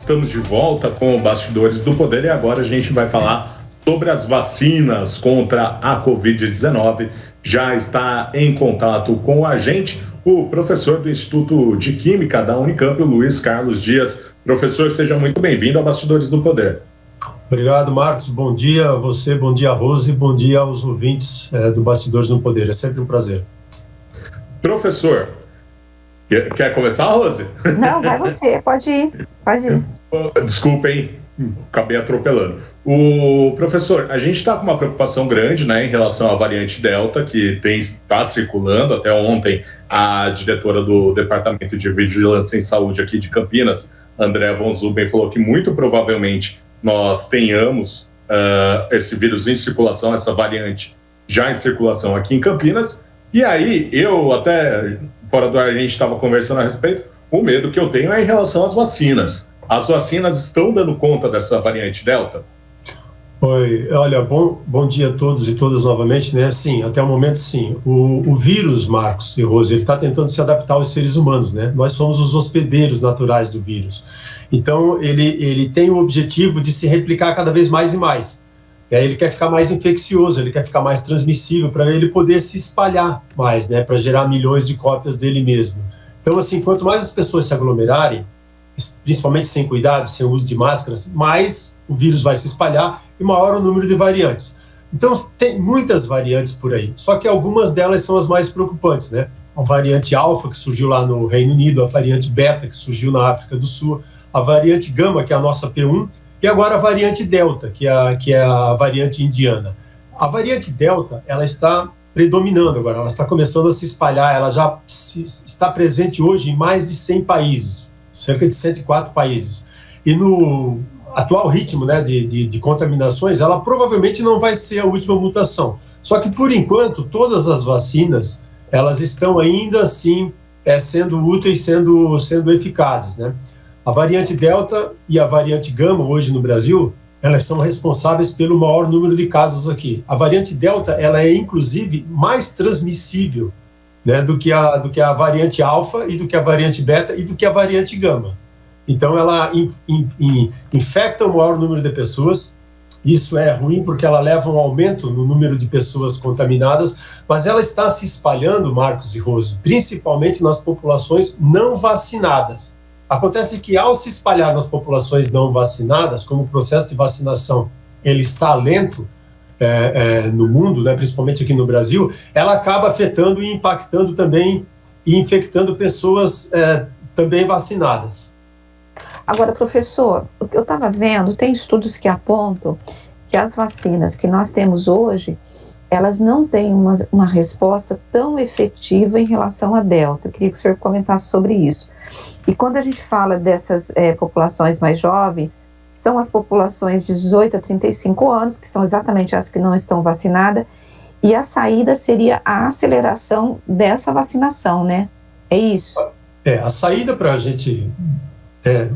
Estamos de volta com o Bastidores do Poder e agora a gente vai falar sobre as vacinas contra a Covid-19. Já está em contato com a gente o professor do Instituto de Química da Unicamp, o Luiz Carlos Dias. Professor, seja muito bem-vindo ao Bastidores do Poder. Obrigado, Marcos. Bom dia a você, bom dia a Rose, bom dia aos ouvintes do Bastidores do Poder. É sempre um prazer. Professor, quer começar, Rose? Não, vai você, pode ir. Desculpa, hein? Acabei atropelando. O professor, a gente está com uma preocupação grande, né, em relação à variante Delta, que está circulando. Até ontem, a diretora do Departamento de Vigilância em Saúde aqui de Campinas, Andréa Von Zuben, falou que muito provavelmente nós tenhamos esse vírus em circulação, essa variante já em circulação aqui em Campinas. E aí, eu até, fora do ar, a gente estava conversando a respeito, o medo que eu tenho é em relação às vacinas. As vacinas estão dando conta dessa variante Delta? Oi, olha, bom dia a todos e todas novamente, né? Sim, até o momento sim. O vírus, Marcos e Rose, ele está tentando se adaptar aos seres humanos, né? Nós somos os hospedeiros naturais do vírus. Então, ele tem o objetivo de se replicar cada vez mais e mais. Ele quer ficar mais infeccioso, ele quer ficar mais transmissível para ele poder se espalhar mais, né? Para gerar milhões de cópias dele mesmo. Então, assim, quanto mais as pessoas se aglomerarem, principalmente sem cuidado, sem uso de máscaras, mais o vírus vai se espalhar e maior o número de variantes. Então, tem muitas variantes por aí, só que algumas delas são as mais preocupantes, né? A variante Alfa, que surgiu lá no Reino Unido, a variante Beta, que surgiu na África do Sul, a variante Gama, que é a nossa P1, e agora a variante Delta, que é a variante indiana. A variante Delta, ela está predominando agora, ela está começando a se espalhar, ela já está presente hoje em mais de 100 países, cerca de 104 países. E no atual ritmo, né, de contaminações, ela provavelmente não vai ser a última mutação. Só que, por enquanto, todas as vacinas, elas estão ainda assim sendo úteis, sendo eficazes, né? A variante Delta e a variante Gama, hoje no Brasil, elas são responsáveis pelo maior número de casos aqui. A variante Delta, ela é, inclusive, mais transmissível, né, do que a variante Alfa e do que a variante Beta e do que a variante Gama. Então, ela infecta o maior número de pessoas. Isso é ruim porque ela leva um aumento no número de pessoas contaminadas, mas ela está se espalhando, Marcos e Rose, principalmente nas populações não vacinadas. Acontece que, ao se espalhar nas populações não vacinadas, como o processo de vacinação ele está lento no mundo, né, principalmente aqui no Brasil, ela acaba afetando e impactando também e infectando pessoas também vacinadas. Agora, professor, o que eu estava vendo, tem estudos que apontam que as vacinas que nós temos hoje, elas não têm uma resposta tão efetiva em relação à Delta. Eu queria que o senhor comentasse sobre isso. E quando a gente fala dessas populações mais jovens, são as populações de 18 a 35 anos, que são exatamente as que não estão vacinadas, e a saída seria a aceleração dessa vacinação, né? É isso? A saída para a gente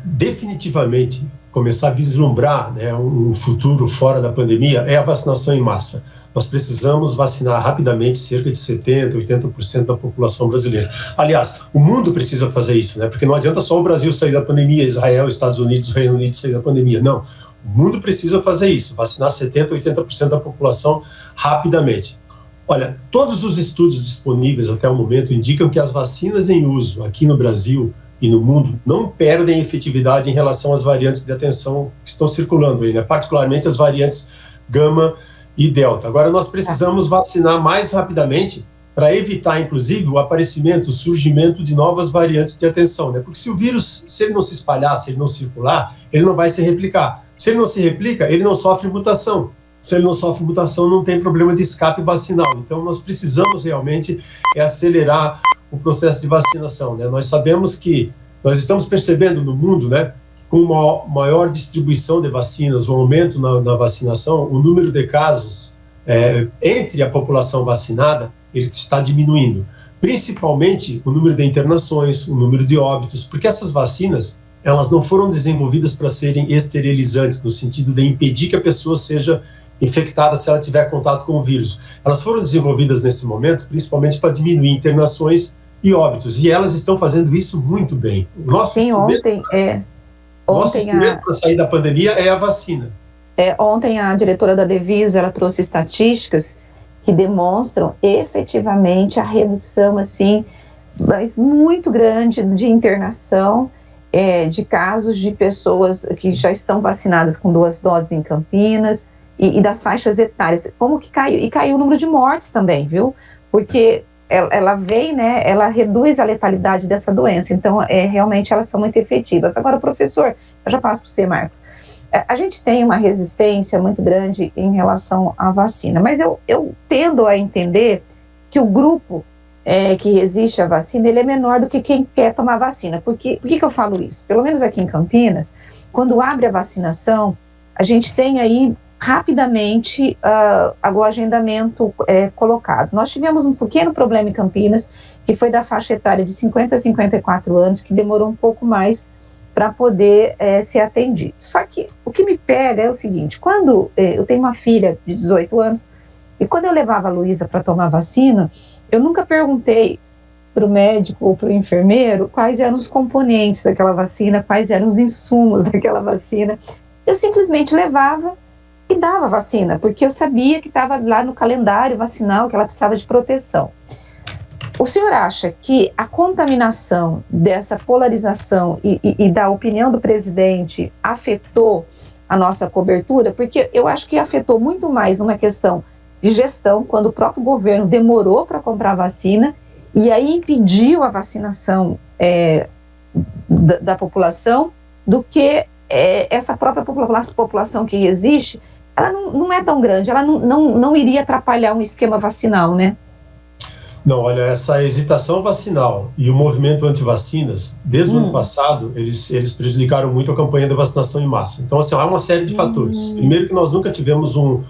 definitivamente começar a vislumbrar, né, um futuro fora da pandemia é a vacinação em massa. Nós precisamos vacinar rapidamente cerca de 70%, 80% da população brasileira. Aliás, o mundo precisa fazer isso, né? Porque não adianta só o Brasil sair da pandemia, Israel, Estados Unidos, Reino Unido sair da pandemia. Não, o mundo precisa fazer isso, vacinar 70%, 80% da população rapidamente. Olha, todos os estudos disponíveis até o momento indicam que as vacinas em uso aqui no Brasil e no mundo não perdem efetividade em relação às variantes de atenção que estão circulando aí, né? Particularmente as variantes Gama e Delta. Agora, nós precisamos vacinar mais rapidamente para evitar, inclusive, o aparecimento, o surgimento de novas variantes de atenção, né? Porque se o vírus, se ele não se espalhar, se ele não circular, ele não vai se replicar. Se ele não se replica, ele não sofre mutação. Se ele não sofre mutação, não tem problema de escape vacinal. Então, nós precisamos realmente acelerar o processo de vacinação, né? Nós sabemos que nós estamos percebendo no mundo, né, com uma maior distribuição de vacinas, um aumento na vacinação, o número de casos entre a população vacinada ele está diminuindo. Principalmente o número de internações, o número de óbitos, porque essas vacinas elas não foram desenvolvidas para serem esterilizantes, no sentido de impedir que a pessoa seja infectada se ela tiver contato com o vírus. Elas foram desenvolvidas nesse momento principalmente para diminuir internações e óbitos, e elas estão fazendo isso muito bem. Sim, Nosso instrumento para sair da pandemia é a vacina. Ontem a diretora da Devisa, ela trouxe estatísticas que demonstram efetivamente a redução, assim, mas muito grande de internação, de casos de pessoas que já estão vacinadas com 2 doses em Campinas, e das faixas etárias. Como que caiu? E caiu o número de mortes também, viu? Porque ela vem, né, ela reduz a letalidade dessa doença, então realmente elas são muito efetivas. Agora, professor, eu já passo para você, Marcos. A gente tem uma resistência muito grande em relação à vacina, mas eu tendo a entender que o grupo que resiste à vacina, ele é menor do que quem quer tomar vacina. Por que eu falo isso? Pelo menos aqui em Campinas, quando abre a vacinação, a gente tem aí rapidamente o agendamento colocado. Nós tivemos um pequeno problema em Campinas, que foi da faixa etária de 50 a 54 anos, que demorou um pouco mais para poder ser atendido. Só que o que me pega é o seguinte, quando eu tenho uma filha de 18 anos, e quando eu levava a Luísa para tomar vacina, eu nunca perguntei para o médico ou para o enfermeiro quais eram os componentes daquela vacina, quais eram os insumos daquela vacina. Eu simplesmente levava e dava vacina, porque eu sabia que estava lá no calendário vacinal que ela precisava de proteção. O senhor acha que a contaminação dessa polarização e da opinião do presidente afetou a nossa cobertura? Porque eu acho que afetou muito mais uma questão de gestão, quando o próprio governo demorou para comprar vacina e aí impediu a vacinação da população, do que essa própria população que existe, ela não é tão grande, ela não iria atrapalhar um esquema vacinal, né? Não, olha, essa hesitação vacinal e o movimento anti-vacinas, desde o ano passado, eles prejudicaram muito a campanha da vacinação em massa. Então, assim, há uma série de fatores. Primeiro, que nós nunca tivemos um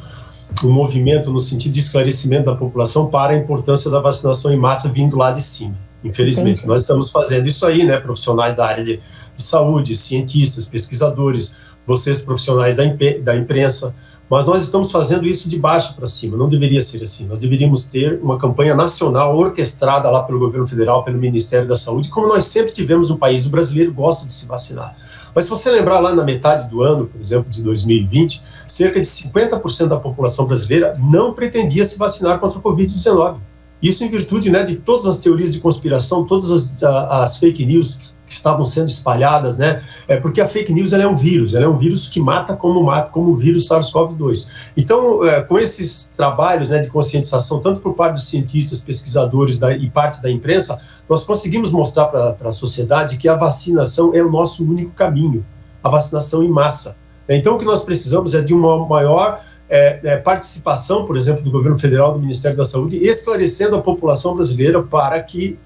movimento no sentido de esclarecimento da população para a importância da vacinação em massa vindo lá de cima. Infelizmente, nós estamos fazendo isso aí, né? Profissionais da área de saúde, cientistas, pesquisadores, vocês profissionais da imprensa, mas nós estamos fazendo isso de baixo para cima, não deveria ser assim. Nós deveríamos ter uma campanha nacional orquestrada lá pelo governo federal, pelo Ministério da Saúde, como nós sempre tivemos no país. O brasileiro gosta de se vacinar. Mas se você lembrar lá na metade do ano, por exemplo, de 2020, cerca de 50% da população brasileira não pretendia se vacinar contra o Covid-19. Isso em virtude, né, de todas as teorias de conspiração, todas as fake news que estavam sendo espalhadas, né? Porque a fake news, ela é um vírus que mata como o vírus SARS-CoV-2. Então, com esses trabalhos, né, de conscientização, tanto por parte dos cientistas, pesquisadores e parte da imprensa, nós conseguimos mostrar para a sociedade que a vacinação é o nosso único caminho, a vacinação em massa. Então, o que nós precisamos é de uma maior participação, por exemplo, do governo federal, do Ministério da Saúde, esclarecendo a população brasileira para que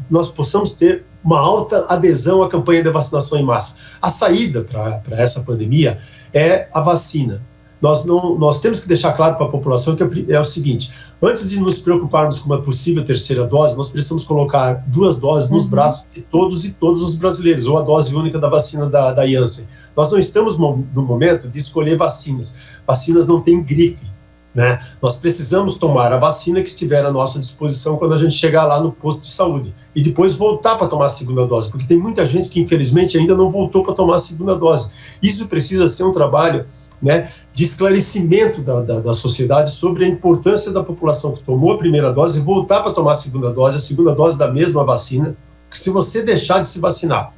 nós possamos ter uma alta adesão à campanha de vacinação em massa. A saída para essa pandemia é a vacina. Nós temos que deixar claro para a população que é o seguinte: antes de nos preocuparmos com uma possível terceira dose, nós precisamos colocar 2 doses nos braços de todos e todas os brasileiros, ou a dose única da vacina da Janssen. Nós não estamos no momento de escolher vacinas. Vacinas não têm grife, né? Nós precisamos tomar a vacina que estiver à nossa disposição quando a gente chegar lá no posto de saúde e depois voltar para tomar a segunda dose, porque tem muita gente que infelizmente ainda não voltou para tomar a segunda dose. Isso precisa ser um trabalho, né, de esclarecimento da sociedade sobre a importância da população que tomou a primeira dose e voltar para tomar a segunda dose da mesma vacina. Se você deixar de se vacinar,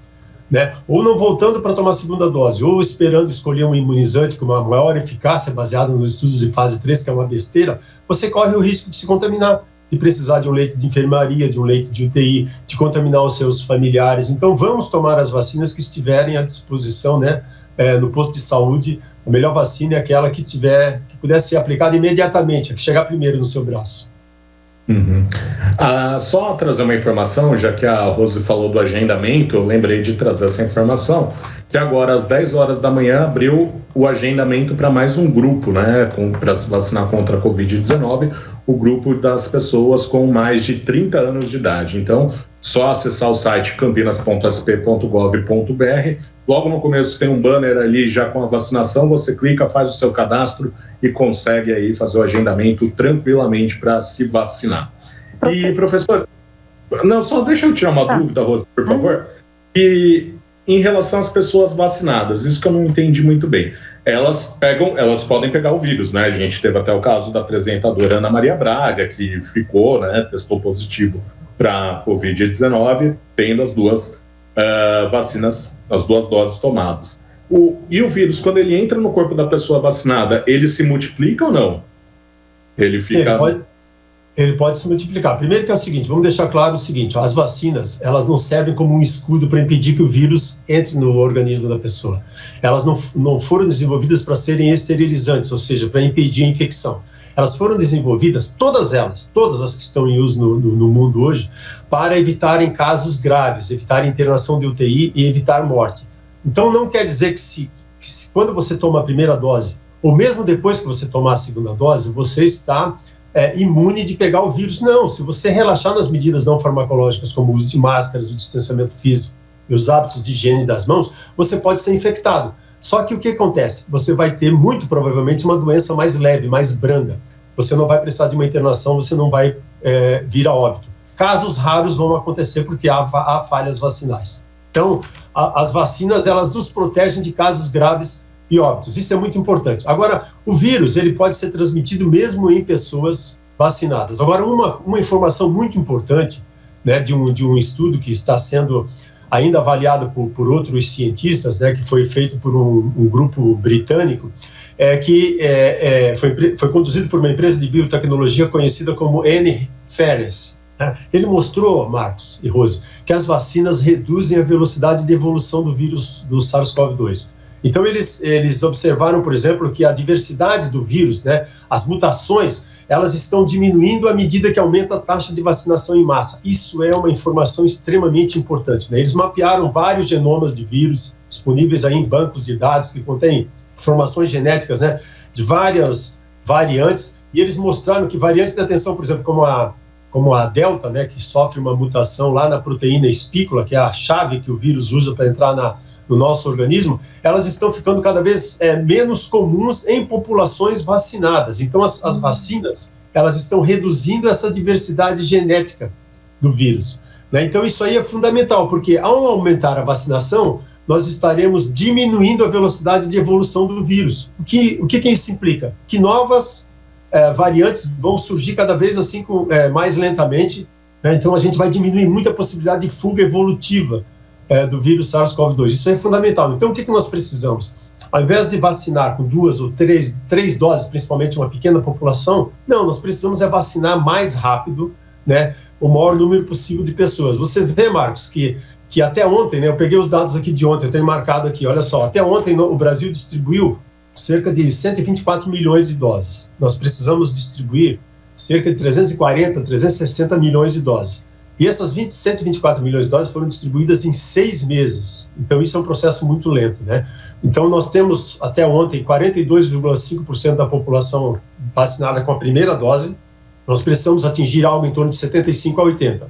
né, ou não voltando para tomar a segunda dose, ou esperando escolher um imunizante com uma maior eficácia baseada nos estudos de fase 3, que é uma besteira, você corre o risco de se contaminar, de precisar de um leito de enfermaria, de um leito de UTI, de contaminar os seus familiares. Então vamos tomar as vacinas que estiverem à disposição, né, no posto de saúde. A melhor vacina é aquela que puder ser aplicada imediatamente, a que chegar primeiro no seu braço. Só trazer uma informação, já que a Rose falou do agendamento, eu lembrei de trazer essa informação, que agora às 10 horas da manhã abriu o agendamento para mais um grupo, né, para se vacinar contra a Covid-19, o grupo das pessoas com mais de 30 anos de idade. Então, só acessar o site campinas.sp.gov.br. Logo no começo tem um banner ali já com a vacinação, você clica, faz o seu cadastro e consegue aí fazer o agendamento tranquilamente para se vacinar. E, professor, só deixa eu tirar uma dúvida, Rosa, por favor. E em relação às pessoas vacinadas, isso que eu não entendi muito bem. Elas podem pegar o vírus, né? A gente teve até o caso da apresentadora Ana Maria Braga, que ficou, né, testou positivo para Covid-19, tendo as duas vacinas, as 2 doses tomadas. E o vírus, quando ele entra no corpo da pessoa vacinada, ele se multiplica ou não? Ele fica... Sim, ele pode se multiplicar. Primeiro que é o seguinte, vamos deixar claro o seguinte, as vacinas, elas não servem como um escudo para impedir que o vírus entre no organismo da pessoa. Elas não foram desenvolvidas para serem esterilizantes, ou seja, para impedir a infecção. Elas foram desenvolvidas, todas as que estão em uso no mundo hoje, para evitarem casos graves, evitar internação de UTI e evitar morte. Então não quer dizer que quando você toma a primeira dose, ou mesmo depois que você tomar a segunda dose, você está imune de pegar o vírus. Não, se você relaxar nas medidas não farmacológicas, como o uso de máscaras, o distanciamento físico e os hábitos de higiene das mãos, você pode ser infectado. Só que o que acontece? Você vai ter, muito provavelmente, uma doença mais leve, mais branda. Você não vai precisar de uma internação, você não vai vir a óbito. Casos raros vão acontecer porque há falhas vacinais. Então, as vacinas, elas nos protegem de casos graves e óbitos. Isso é muito importante. Agora, o vírus, ele pode ser transmitido mesmo em pessoas vacinadas. Agora, uma informação muito importante, né, de um estudo que está sendo ainda avaliado por outros cientistas, né, que foi feito por um grupo britânico, foi conduzido por uma empresa de biotecnologia conhecida como NFRS. Ele mostrou, Marcos e Rose, que as vacinas reduzem a velocidade de evolução do vírus do SARS-CoV-2. Então, eles observaram, por exemplo, que a diversidade do vírus, né, as mutações, elas estão diminuindo à medida que aumenta a taxa de vacinação em massa. Isso é uma informação extremamente importante, né? Eles mapearam vários genomas de vírus disponíveis aí em bancos de dados que contêm informações genéticas, né, de várias variantes, e eles mostraram que variantes de atenção, por exemplo, como a Delta, né, que sofre uma mutação lá na proteína espícula, que é a chave que o vírus usa para entrar no nosso organismo, elas estão ficando cada vez menos comuns em populações vacinadas. Então, as vacinas, elas estão reduzindo essa diversidade genética do vírus, né? Então, isso aí é fundamental, porque ao aumentar a vacinação, nós estaremos diminuindo a velocidade de evolução do vírus. O que isso implica? Que novas variantes vão surgir cada vez assim mais lentamente, né? Então, a gente vai diminuir muito a possibilidade de fuga evolutiva do vírus SARS-CoV-2. Isso é fundamental. Então, o que nós precisamos? Ao invés de vacinar com 2 ou 3 doses, principalmente uma pequena população, não, nós precisamos vacinar mais rápido, né, o maior número possível de pessoas. Você vê, Marcos, que até ontem, né, eu peguei os dados aqui de ontem, eu tenho marcado aqui, olha só, até ontem o Brasil distribuiu cerca de 124 milhões de doses. Nós precisamos distribuir cerca de 340, 360 milhões de doses. E essas 124 milhões de doses foram distribuídas em 6 meses. Então, isso é um processo muito lento, né? Então, nós temos, até ontem, 42,5% da população vacinada com a primeira dose. Nós precisamos atingir algo em torno de 75% a 80%.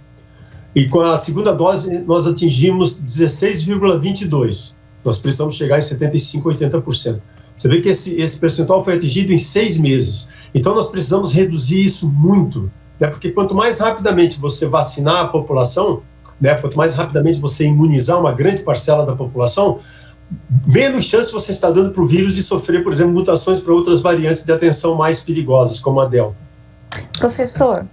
E com a segunda dose, nós atingimos 16,22%. Nós precisamos chegar em 75% a 80%. Você vê que esse percentual foi atingido em 6 meses. Então, nós precisamos reduzir isso muito, né? Porque quanto mais rapidamente você vacinar a população, né, quanto mais rapidamente você imunizar uma grande parcela da população, menos chance você está dando para o vírus de sofrer, por exemplo, mutações para outras variantes de atenção mais perigosas, como a Delta. Professor,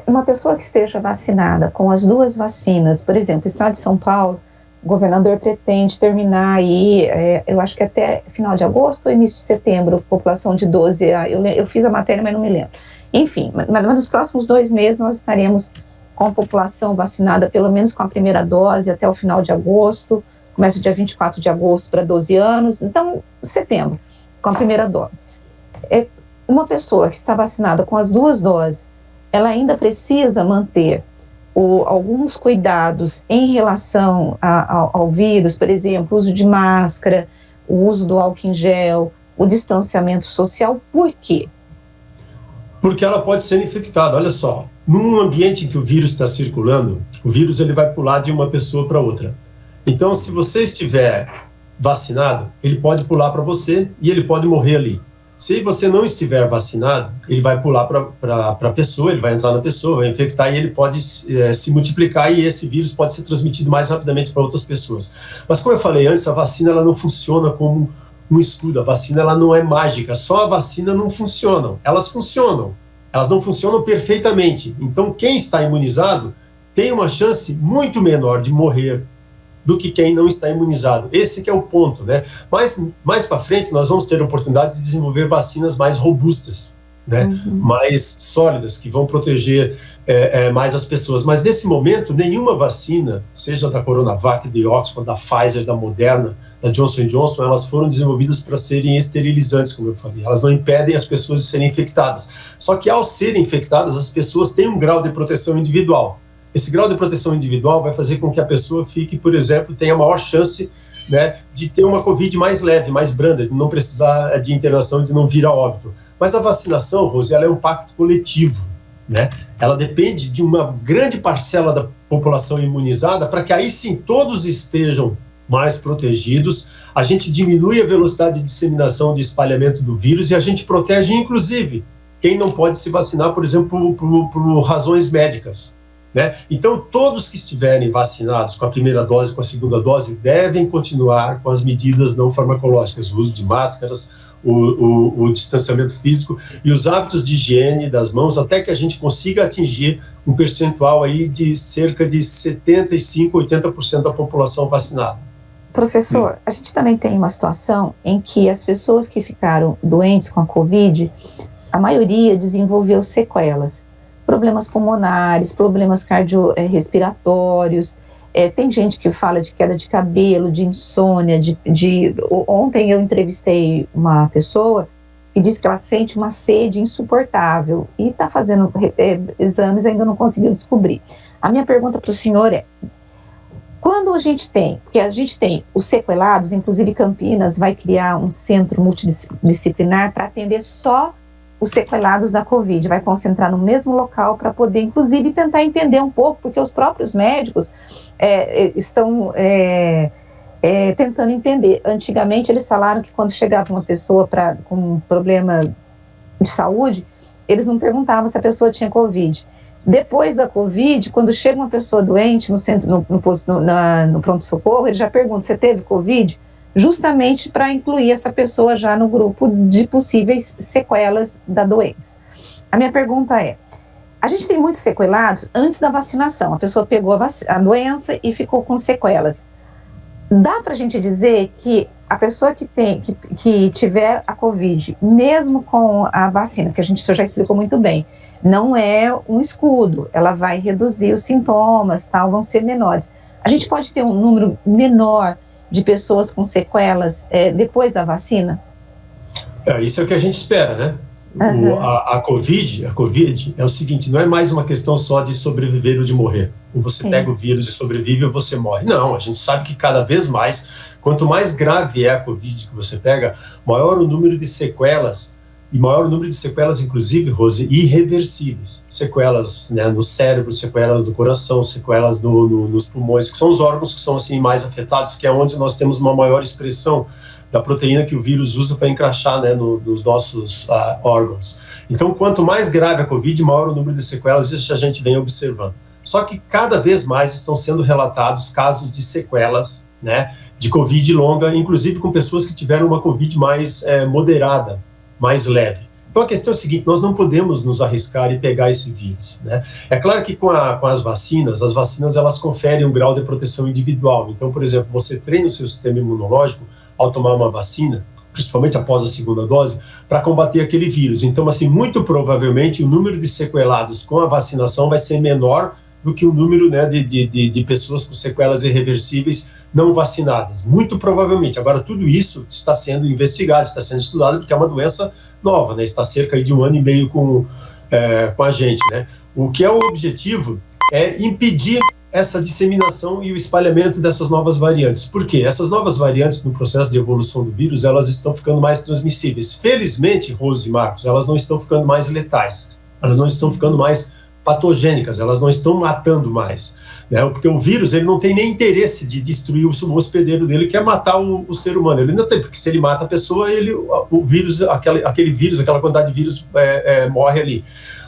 uma pessoa que esteja vacinada com as 2 vacinas, por exemplo, o estado de São Paulo, o governador pretende terminar aí, eu acho que até final de agosto ou início de setembro, população de 12, eu fiz a matéria, mas não me lembro. Enfim, mas nos próximos 2 meses nós estaremos com a população vacinada, pelo menos com a primeira dose, até o final de agosto, começa dia 24 de agosto para 12 anos, então setembro, com a primeira dose. Uma pessoa que está vacinada com as 2 doses, ela ainda precisa manter alguns cuidados em relação ao vírus, por exemplo, o uso de máscara, o uso do álcool em gel, o distanciamento social. Por quê? Porque ela pode ser infectada. Olha só, num ambiente em que o vírus está circulando, o vírus ele vai pular de uma pessoa para outra. Então, se você estiver vacinado, ele pode pular para você e ele pode morrer ali. Se você não estiver vacinado, ele vai pular para a pessoa, ele vai entrar na pessoa, vai infectar e ele pode se multiplicar e esse vírus pode ser transmitido mais rapidamente para outras pessoas. Mas como eu falei antes, a vacina ela não funciona como um escudo, a vacina ela não é mágica, só a vacina não funcionam. Elas não funcionam perfeitamente. Então quem está imunizado tem uma chance muito menor de morrer do que quem não está imunizado. Esse que é o ponto, né? Mas mais para frente nós vamos ter a oportunidade de desenvolver vacinas mais robustas, né? Mais sólidas, que vão proteger mais as pessoas. Mas nesse momento, nenhuma vacina, seja da Coronavac, da Oxford, da Pfizer, da Moderna, da Johnson & Johnson, elas foram desenvolvidas para serem esterilizantes, como eu falei. Elas não impedem as pessoas de serem infectadas. Só que ao serem infectadas, as pessoas têm um grau de proteção individual. Esse grau de proteção individual vai fazer com que a pessoa fique, por exemplo, tenha maior chance, né, de ter uma Covid mais leve, mais branda, de não precisar de internação, de não vir a óbito. Mas a vacinação, Rose, ela é um pacto coletivo, né? Ela depende de uma grande parcela da população imunizada para que aí sim todos estejam mais protegidos, a gente diminui a velocidade de disseminação, de espalhamento do vírus e a gente protege, inclusive, quem não pode se vacinar, por exemplo, por razões médicas. Né? Então, todos que estiverem vacinados com a primeira dose, com a segunda dose, devem continuar com as medidas não farmacológicas, o uso de máscaras, o distanciamento físico e os hábitos de higiene das mãos, até que a gente consiga atingir um percentual aí de cerca de 75%, 80% da população vacinada. Professor, a gente também tem uma situação em que as pessoas que ficaram doentes com a Covid, a maioria desenvolveu sequelas. Problemas pulmonares, problemas cardiorrespiratórios, tem gente que fala de queda de cabelo, de insônia, Ontem eu entrevistei uma pessoa que disse que ela sente uma sede insuportável e está fazendo exames e ainda não conseguiu descobrir. A minha pergunta para o senhor é, quando a gente tem os sequelados, inclusive Campinas vai criar um centro multidisciplinar para atender só os sequelados da Covid, vai concentrar no mesmo local para poder, inclusive, tentar entender um pouco, porque os próprios médicos estão tentando entender. Antigamente, eles falaram que quando chegava uma pessoa com um problema de saúde, eles não perguntavam se a pessoa tinha Covid. Depois da Covid, quando chega uma pessoa doente no centro, no pronto-socorro, ele já pergunta, você teve Covid? Justamente para incluir essa pessoa já no grupo de possíveis sequelas da doença. A minha pergunta é, a gente tem muitos sequelados antes da vacinação, a pessoa pegou a doença e ficou com sequelas. Dá para a gente dizer que a pessoa que tiver a Covid, mesmo com a vacina, que o senhor já explicou muito bem, não é um escudo, ela vai reduzir os sintomas, vão ser menores. A gente pode ter um número menor de pessoas com sequelas depois da vacina? Isso é o que a gente espera, né? A COVID é o seguinte, não é mais uma questão só de sobreviver ou de morrer. Ou você pega o vírus e sobrevive ou você morre. Não, a gente sabe que cada vez mais, quanto mais grave é a COVID que você pega, maior o número de sequelas, e maior o número de sequelas, inclusive, Rose, irreversíveis. Sequelas, né, no cérebro, sequelas do coração, sequelas nos pulmões, que são os órgãos que são assim, mais afetados, que é onde nós temos uma maior expressão da proteína que o vírus usa para encaixar, né, nos nossos órgãos. Então, quanto mais grave a Covid, maior o número de sequelas, isso a gente vem observando. Só que cada vez mais estão sendo relatados casos de sequelas, né, de Covid longa, inclusive com pessoas que tiveram uma Covid mais moderada, mais leve. Então a questão é a seguinte, nós não podemos nos arriscar e pegar esse vírus, né? É claro que com as vacinas elas conferem um grau de proteção individual. Então, por exemplo, você treina o seu sistema imunológico ao tomar uma vacina, principalmente após a segunda dose, para combater aquele vírus. Então, assim, muito provavelmente o número de sequelados com a vacinação vai ser menor do que o número, né, de pessoas com sequelas irreversíveis não vacinadas. Muito provavelmente. Agora, tudo isso está sendo investigado, está sendo estudado, porque é uma doença nova, né? Está cerca de 1 ano e meio com a gente, né? O que é o objetivo é impedir essa disseminação e o espalhamento dessas novas variantes. Por quê? Essas novas variantes, no processo de evolução do vírus, elas estão ficando mais transmissíveis. Felizmente, Rose e Marcos, elas não estão ficando mais letais. Elas não estão ficando mais patogênicas, elas não estão matando mais, né? Porque o vírus, ele não tem nem interesse de destruir o hospedeiro dele, que é matar o ser humano. Ele não tem, porque se ele mata a pessoa, o vírus, aquele vírus, aquela quantidade de vírus morre ali.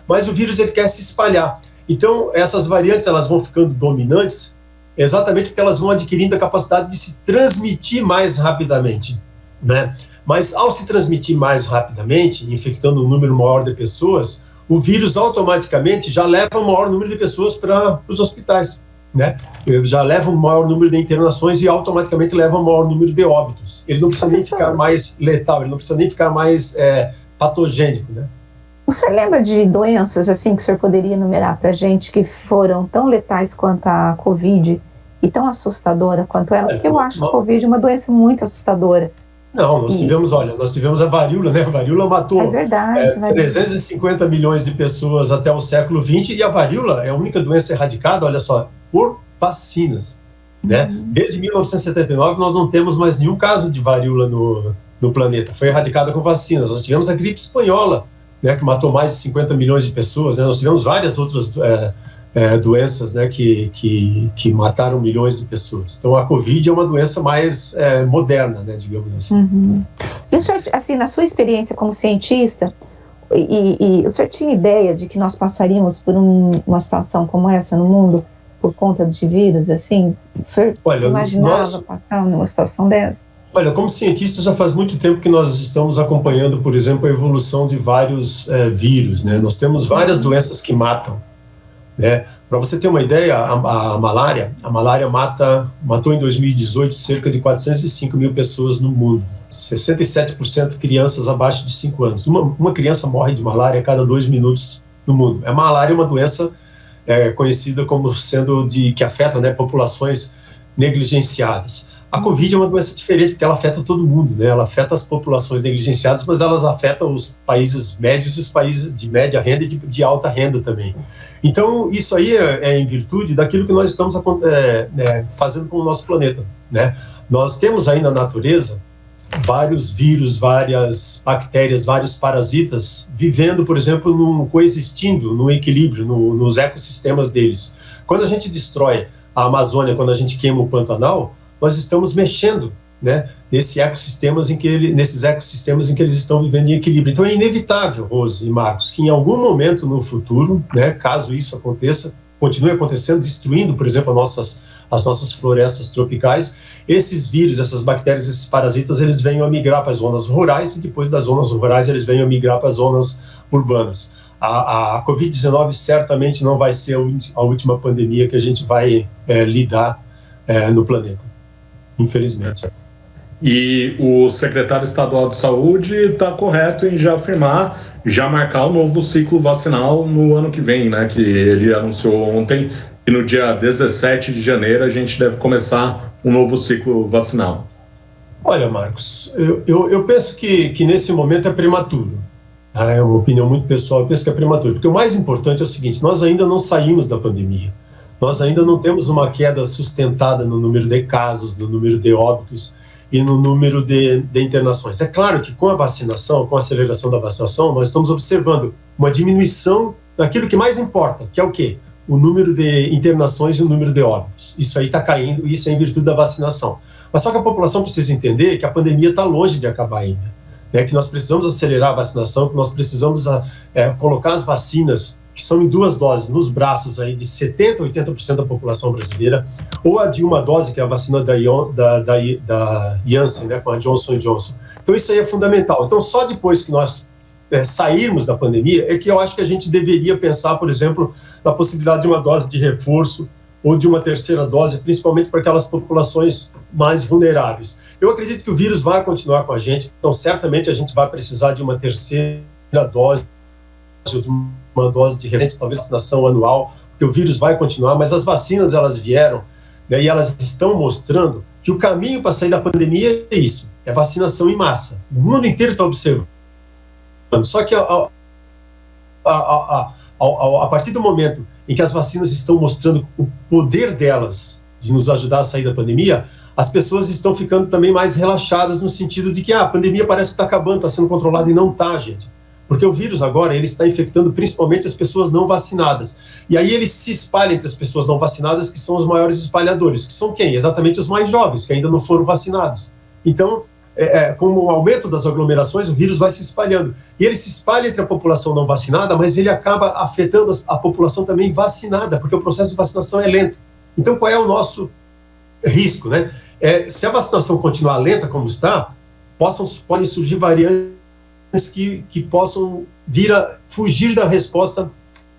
Mas o vírus, ele quer se espalhar. Então, essas variantes, elas vão ficando dominantes exatamente porque elas vão adquirindo a capacidade de se transmitir mais rapidamente, né? Mas ao se transmitir mais rapidamente, infectando um número maior de pessoas, o vírus automaticamente já leva um maior número de pessoas para os hospitais, né? Já leva um maior número de internações e automaticamente leva um maior número de óbitos. Ele não precisa nem ficar mais letal, ele não precisa nem ficar mais patogênico, né? O senhor lembra de doenças assim que o senhor poderia enumerar para a gente que foram tão letais quanto a Covid e tão assustadora quanto ela? Porque eu acho a Covid uma doença muito assustadora. Não, nós tivemos a varíola, né? A varíola matou 350 milhões de pessoas até o século XX, e a varíola é a única doença erradicada, olha só, por vacinas, né? Desde 1979 nós não temos mais nenhum caso de varíola no planeta, foi erradicada com vacinas. Nós tivemos a gripe espanhola, né, que matou mais de 50 milhões de pessoas, né? Nós tivemos várias outras doenças, né, que mataram milhões de pessoas. Então a Covid é uma doença mais moderna, né, digamos assim. E o senhor, assim, na sua experiência como cientista, e o senhor tinha ideia de que nós passaríamos por uma situação como essa no mundo por conta de vírus, assim? O senhor imaginava passar numa situação dessa? Olha, como cientista, já faz muito tempo que nós estamos acompanhando, por exemplo, a evolução de vários vírus, né? Nós temos várias doenças que matam, né? Para você ter uma ideia, a malária matou em 2018 cerca de 405 mil pessoas no mundo, 67% crianças abaixo de 5 anos. Uma criança morre de malária a cada 2 minutos no mundo. A malária é uma doença conhecida como sendo que afeta, né, populações negligenciadas. A Covid é uma doença diferente, porque ela afeta todo mundo, né? Ela afeta as populações negligenciadas, mas elas afetam os países médios e os países de média renda e de alta renda também. Então, isso aí é em virtude daquilo que nós estamos fazendo com o nosso planeta, né? Nós temos aí na natureza vários vírus, várias bactérias, vários parasitas vivendo, por exemplo, coexistindo, num equilíbrio, nos ecossistemas deles. Quando a gente destrói a Amazônia, quando a gente queima o Pantanal, nós estamos mexendo, né, nesses ecossistemas em que eles estão vivendo em equilíbrio. Então é inevitável, Rose e Marcos, que em algum momento no futuro, né, caso isso aconteça, continue acontecendo, destruindo, por exemplo, as nossas florestas tropicais, esses vírus, essas bactérias, esses parasitas, eles venham a migrar para as zonas rurais, e depois das zonas rurais eles venham a migrar para as zonas urbanas. A Covid-19 certamente não vai ser a última pandemia que a gente vai lidar no planeta, infelizmente. E o secretário estadual de saúde está correto em já marcar o novo ciclo vacinal no ano que vem, né? Que ele anunciou ontem que no dia 17 de janeiro a gente deve começar um novo ciclo vacinal. Olha, Marcos, eu penso que nesse momento é prematuro. É uma opinião muito pessoal, eu penso que é prematuro, porque o mais importante é o seguinte: nós ainda não saímos da pandemia, nós ainda não temos uma queda sustentada no número de casos, no número de óbitos e no número de internações. É claro que com a vacinação, com a aceleração da vacinação, nós estamos observando uma diminuição daquilo que mais importa, que é o quê? O número de internações e o número de óbitos. Isso aí está caindo, isso é em virtude da vacinação. Mas só que a população precisa entender que a pandemia está longe de acabar ainda, né? Que nós precisamos acelerar a vacinação, que nós precisamos colocar as vacinas, que são em 2 doses, nos braços aí de 70% a 80% da população brasileira, ou a de uma dose, que é a vacina da Janssen, né, com a Johnson & Johnson. Então isso aí é fundamental. Então só depois que nós sairmos da pandemia é que eu acho que a gente deveria pensar, por exemplo, na possibilidade de uma dose de reforço ou de uma terceira dose, principalmente para aquelas populações mais vulneráveis. Eu acredito que o vírus vai continuar com a gente, então certamente a gente vai precisar de uma terceira dose, ou de uma dose de repente, talvez vacinação anual, porque o vírus vai continuar, mas as vacinas, elas vieram, né, e elas estão mostrando que o caminho para sair da pandemia é isso, é vacinação em massa. O mundo inteiro está observando. Só que a partir do momento em que as vacinas estão mostrando o poder delas de nos ajudar a sair da pandemia, as pessoas estão ficando também mais relaxadas no sentido de que a pandemia parece que está acabando, está sendo controlada, e não está, gente. Porque o vírus agora, ele está infectando principalmente as pessoas não vacinadas. E aí ele se espalha entre as pessoas não vacinadas, que são os maiores espalhadores, que são quem? Exatamente os mais jovens, que ainda não foram vacinados. Então, com o aumento das aglomerações, o vírus vai se espalhando. E ele se espalha entre a população não vacinada, mas ele acaba afetando a população também vacinada, porque o processo de vacinação é lento. Então, qual é o nosso risco, né? Se a vacinação continuar lenta como está, podem surgir variantes que possam vir a fugir da resposta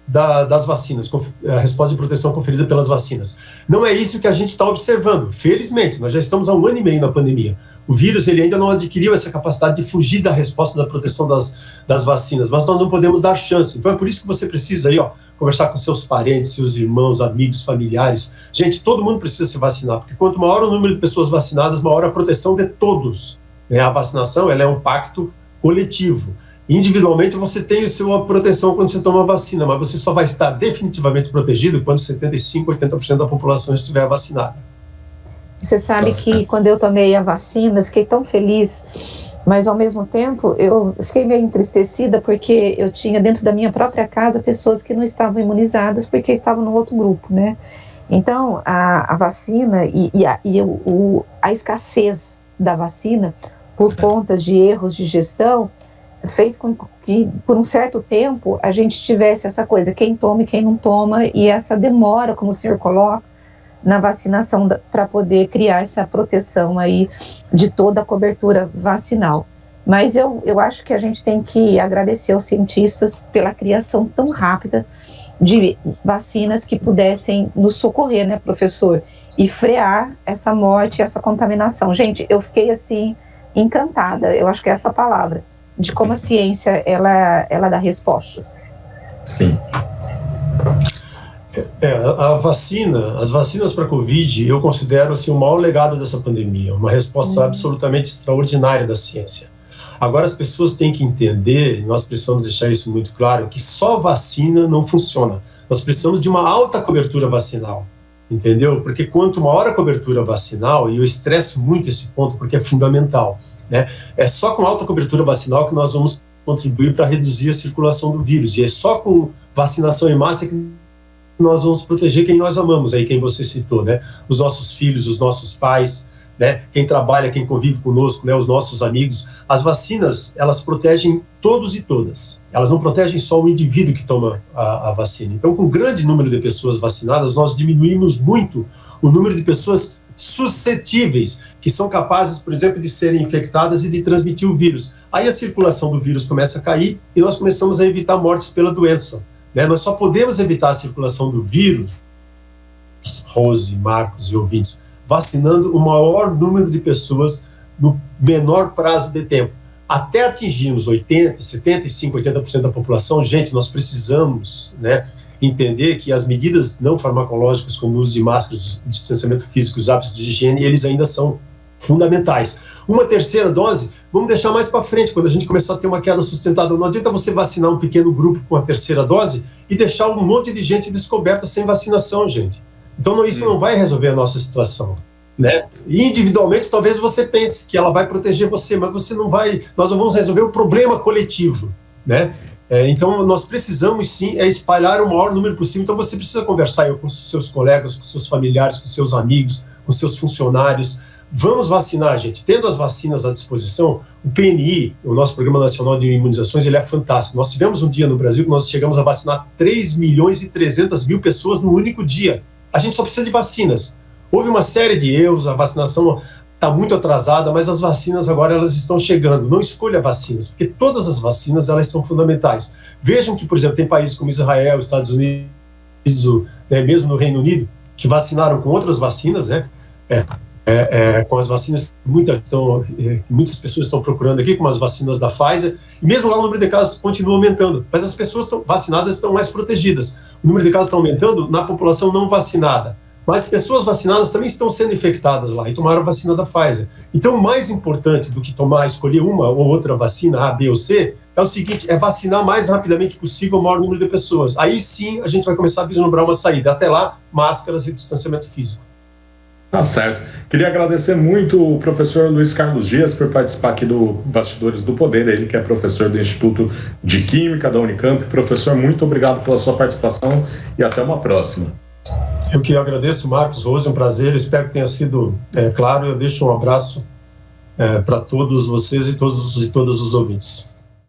das vacinas, a resposta de proteção conferida pelas vacinas. Não é isso que a gente está observando. Felizmente, nós já estamos há 1 ano e meio na pandemia. O vírus ele ainda não adquiriu essa capacidade de fugir da resposta da proteção das vacinas, mas nós não podemos dar chance. Então é por isso que você precisa aí, conversar com seus parentes, seus irmãos, amigos, familiares. Gente, todo mundo precisa se vacinar, porque quanto maior o número de pessoas vacinadas, maior a proteção de todos. A vacinação ela é um pacto coletivo. Individualmente você tem a sua proteção quando você toma a vacina, mas você só vai estar definitivamente protegido quando 75%, 80% da população estiver vacinada. Você sabe que quando eu tomei a vacina, eu fiquei tão feliz, mas ao mesmo tempo eu fiquei meio entristecida porque eu tinha dentro da minha própria casa pessoas que não estavam imunizadas porque estavam no outro grupo, né? Então a vacina e a escassez da vacina por conta de erros de gestão fez com que, por um certo tempo, a gente tivesse essa coisa, quem toma e quem não toma, e essa demora, como o senhor coloca, na vacinação para poder criar essa proteção aí de toda a cobertura vacinal. Mas eu acho que a gente tem que agradecer aos cientistas pela criação tão rápida de vacinas que pudessem nos socorrer, né, professor? E frear essa morte, essa contaminação. Gente, eu fiquei assim, encantada, eu acho que é essa palavra, de como a ciência, ela dá respostas. Sim. As vacinas para a Covid, eu considero assim, o maior legado dessa pandemia, uma resposta absolutamente extraordinária da ciência. Agora as pessoas têm que entender, e nós precisamos deixar isso muito claro, que só vacina não funciona. Nós precisamos de uma alta cobertura vacinal, entendeu? Porque quanto maior a cobertura vacinal, e eu estresso muito esse ponto porque é fundamental, né? É só com alta cobertura vacinal que nós vamos contribuir para reduzir a circulação do vírus, e é só com vacinação em massa que nós vamos proteger quem nós amamos, aí quem você citou, né? Os nossos filhos, os nossos pais, né? Quem trabalha, quem convive conosco, né? Os nossos amigos. As vacinas, elas protegem todos e todas. Elas não protegem só o indivíduo que toma a vacina. Então, com um grande número de pessoas vacinadas, nós diminuímos muito o número de pessoas suscetíveis, que são capazes, por exemplo, de serem infectadas e de transmitir o vírus. Aí a circulação do vírus começa a cair e nós começamos a evitar mortes pela doença, né? Nós só podemos evitar a circulação do vírus, Rose, Marcos e ouvintes, vacinando o maior número de pessoas no menor prazo de tempo. Até atingirmos 80%, 75%, 80% da população, gente, nós precisamos, né, entender que as medidas não farmacológicas, como o uso de máscaras, o distanciamento físico, os hábitos de higiene, eles ainda são fundamentais. Uma terceira dose, vamos deixar mais para frente, quando a gente começar a ter uma queda sustentada. Não adianta você vacinar um pequeno grupo com a terceira dose e deixar um monte de gente descoberta sem vacinação, gente. Então isso não vai resolver a nossa situação, né? E individualmente talvez você pense que ela vai proteger você, mas você não vai. Nós não vamos resolver o problema coletivo, né? Então nós precisamos sim espalhar o maior número possível. Então você precisa conversar com os seus colegas, com seus familiares, com seus amigos, com seus funcionários. Vamos vacinar, gente. Tendo as vacinas à disposição, o PNI, o nosso Programa Nacional de Imunizações, ele é fantástico. Nós tivemos um dia no Brasil que nós chegamos a vacinar 3.300.000 pessoas no único dia. A gente só precisa de vacinas. Houve uma série de erros, a vacinação está muito atrasada, mas as vacinas agora elas estão chegando. Não escolha vacinas, porque todas as vacinas elas são fundamentais. Vejam que, por exemplo, tem países como Israel, Estados Unidos, né, mesmo no Reino Unido, que vacinaram com outras vacinas, né? Com as vacinas, muitas pessoas estão procurando aqui, como as vacinas da Pfizer, e mesmo lá o número de casos continua aumentando, mas as pessoas vacinadas estão mais protegidas. O número de casos está aumentando na população não vacinada, mas pessoas vacinadas também estão sendo infectadas lá e tomaram a vacina da Pfizer. Então, mais importante do que escolher uma ou outra vacina, A, B ou C, é o seguinte, é vacinar mais rapidamente possível o maior número de pessoas. Aí sim a gente vai começar a vislumbrar uma saída. Até lá, máscaras e distanciamento físico. Tá certo. Queria agradecer muito o professor Luiz Carlos Dias por participar aqui do Bastidores do Poder, ele que é professor do Instituto de Química da Unicamp. Professor, muito obrigado pela sua participação e até uma próxima. Eu que agradeço, Marcos, Rose, um prazer, espero que tenha sido claro. Eu deixo um abraço para todos vocês e todos os ouvintes.